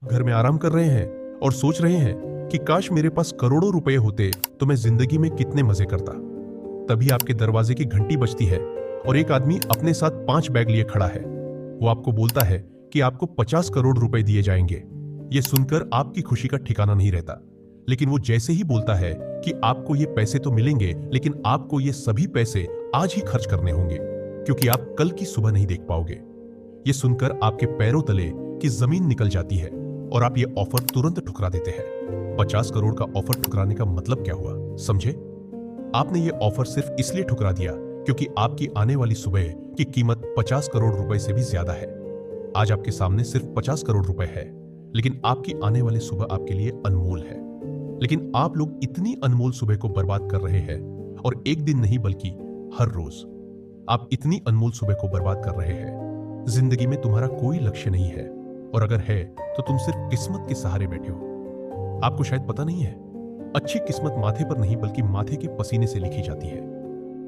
घर में आराम कर रहे हैं और सोच रहे हैं कि काश मेरे पास करोड़ों रुपए होते तो मैं जिंदगी में कितने मजे करता। तभी आपके दरवाजे की घंटी बजती है और एक आदमी अपने साथ 5 बैग लिए खड़ा है। वो आपको बोलता है कि आपको 50 करोड़ रुपए दिए जाएंगे। ये सुनकर आपकी खुशी का ठिकाना नहीं रहता। लेकिन वो जैसे ही बोलता है कि आपको ये पैसे तो मिलेंगे, लेकिन आपको ये सभी पैसे आज ही खर्च करने होंगे, क्योंकि आप कल की सुबह नहीं देख पाओगे। ये सुनकर आपके पैरों तले की जमीन निकल जाती है और आप ये ऑफर तुरंत ठुकरा देते हैं। 50 करोड़ का ऑफर ठुकराने का मतलब क्या हुआ, समझे? आपने ये ऑफर सिर्फ इसलिए ठुकरा दिया क्योंकि आपकी आने वाली सुबह की कीमत 50 करोड़ रुपए से भी ज्यादा है। आज आपके सामने सिर्फ 50 करोड़ रुपए है, लेकिन आपकी आने वाली सुबह आपके लिए अनमोल है। लेकिन आप लोग इतनी अनमोल सुबह को बर्बाद कर रहे हैं, और एक दिन नहीं बल्कि हर रोज आप इतनी अनमोल सुबह को बर्बाद कर रहे हैं। जिंदगी में तुम्हारा कोई लक्ष्य नहीं है, और अगर है तो तुम सिर्फ किस्मत के सहारे बैठे हो। आपको शायद पता नहीं है, अच्छी किस्मत माथे पर नहीं बल्कि माथे के पसीने से लिखी जाती है।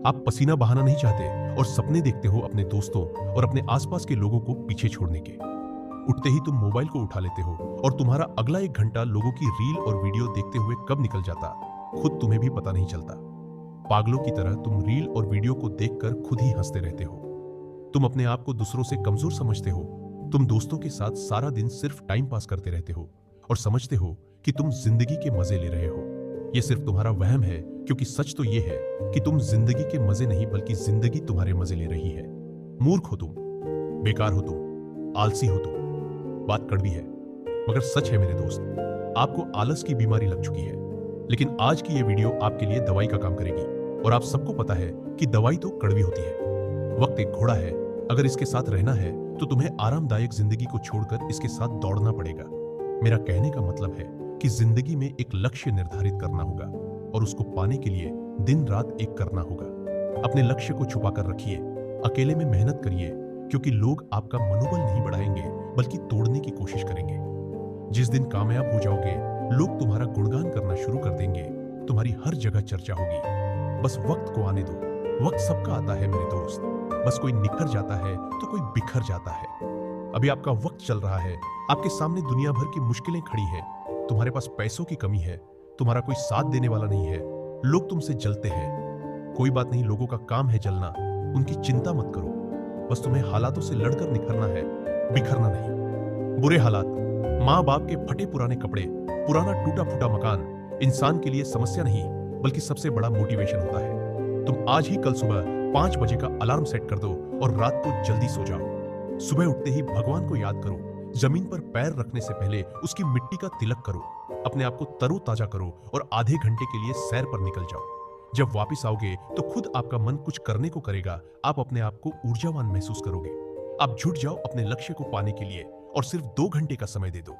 आप पसीना बहाना नहीं चाहते और सपने देखते हो अपने दोस्तों और अपने आसपास के लोगों को पीछे छोड़ने के। उठते ही तुम मोबाइल को उठा लेते हो और तुम्हारा अगला 1 घंटा लोगों की रील और वीडियो देखते हुए कब निकल जाता खुद तुम्हें भी पता नहीं चलता। पागलों की तरह तुम रील और वीडियो को देखकर खुद ही हंसते रहते हो। तुम अपने आप को दूसरों से कमजोर समझते हो। तुम दोस्तों के साथ सारा दिन सिर्फ टाइम पास करते रहते हो और समझते हो कि तुम जिंदगी के मजे ले रहे हो। यह सिर्फ तुम्हारा वहम है, क्योंकि सच तो यह है कि तुम जिंदगी के मजे नहीं बल्कि जिंदगी तुम्हारे मजे ले रही है। मूर्ख हो तुम, बेकार हो तुम, आलसी हो तुम। बात कड़वी है मगर सच है मेरे दोस्त, आपको आलस की बीमारी लग चुकी है। लेकिन आज की यह वीडियो आपके लिए दवाई का काम करेगी, और आप सबको पता है कि दवाई तो कड़वी होती है। वक्त एक घोड़ा है, अगर इसके साथ रहना है तो तुम्हें आरामदायक जिंदगी को छोड़कर इसके साथ दौड़ना पड़ेगा। मेरा कहने का मतलब है कि जिंदगी में एक लक्ष्य निर्धारित करना होगा और उसको पाने के लिए दिन रात एक करना होगा। अपने लक्ष्य को छुपा कर रखिए, अकेले में मेहनत करिए, क्योंकि लोग आपका मनोबल नहीं बढ़ाएंगे बल्कि तोड़ने की कोशिश करेंगे। जिस दिन कामयाब हो जाओगे, लोग तुम्हारा गुणगान करना शुरू कर देंगे, तुम्हारी हर जगह चर्चा होगी। बस वक्त को आने दो। वक्त सबका आता है मेरे दोस्त, बस कोई निखर जाता है तो कोई बिखर जाता है। अभी आपका वक्त चल रहा है, आपके सामने दुनिया भर की मुश्किलें खड़ी है। तुम्हारे पास पैसों की कमी है, तुम्हारा कोई साथ देने वाला नहीं है, लोग तुमसे जलते हैं। कोई बात नहीं, लोगों का काम है जलना, उनकी चिंता मत करो। बस तुम्हें हालातों से लड़कर निखरना है, बिखरना नहीं। बुरे हालात, माँ बाप के फटे पुराने कपड़े, पुराना टूटा फूटा मकान इंसान के लिए समस्या नहीं बल्कि सबसे बड़ा मोटिवेशन होता है। तुम आज ही कल सुबह 5 बजे का अलार्म सेट कर दो और रात को जल्दी सो जाओ। सुबह उठते ही भगवान को याद करो, जमीन पर पैर रखने से पहले उसकी मिट्टी का तिलक करो, अपने आप को तरोताजा करो और आधे घंटे के लिए सैर पर निकल जाओ। जब वापस आओगे तो खुद आपका मन कुछ करने को करेगा, आप अपने आप को ऊर्जावान महसूस करोगे। आप जुट जाओ अपने लक्ष्य को पाने के लिए और सिर्फ 2 घंटे का समय दे दो,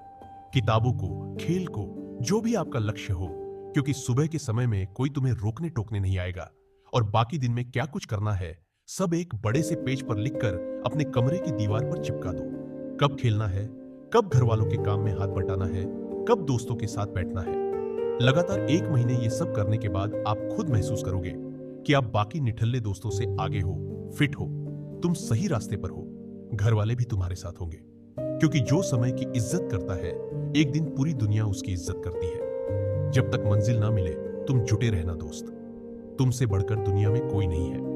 किताबों को, खेल को, जो भी आपका लक्ष्य हो, क्योंकि सुबह के समय में कोई तुम्हें रोकने टोकने नहीं आएगा। और बाकी दिन में क्या कुछ करना है सब एक बड़े से पेज पर लिखकर अपने कमरे की दीवार पर चिपका दो। कब खेलना है, कब घर वालों के काम में हाथ बटाना है, कब दोस्तों के साथ बैठना है। लगातार 1 महीने ये सब करने के बाद आप खुद महसूस करोगे कि आप बाकी निठल्ले दोस्तों से आगे हो, फिट हो, तुम सही रास्ते पर हो। घर वाले भी तुम्हारे साथ होंगे, क्योंकि जो समय की इज्जत करता है एक दिन पूरी दुनिया उसकी इज्जत करती है। जब तक मंजिल ना मिले तुम जुटे रहना दोस्त, तुमसे बढ़कर दुनिया में कोई नहीं है।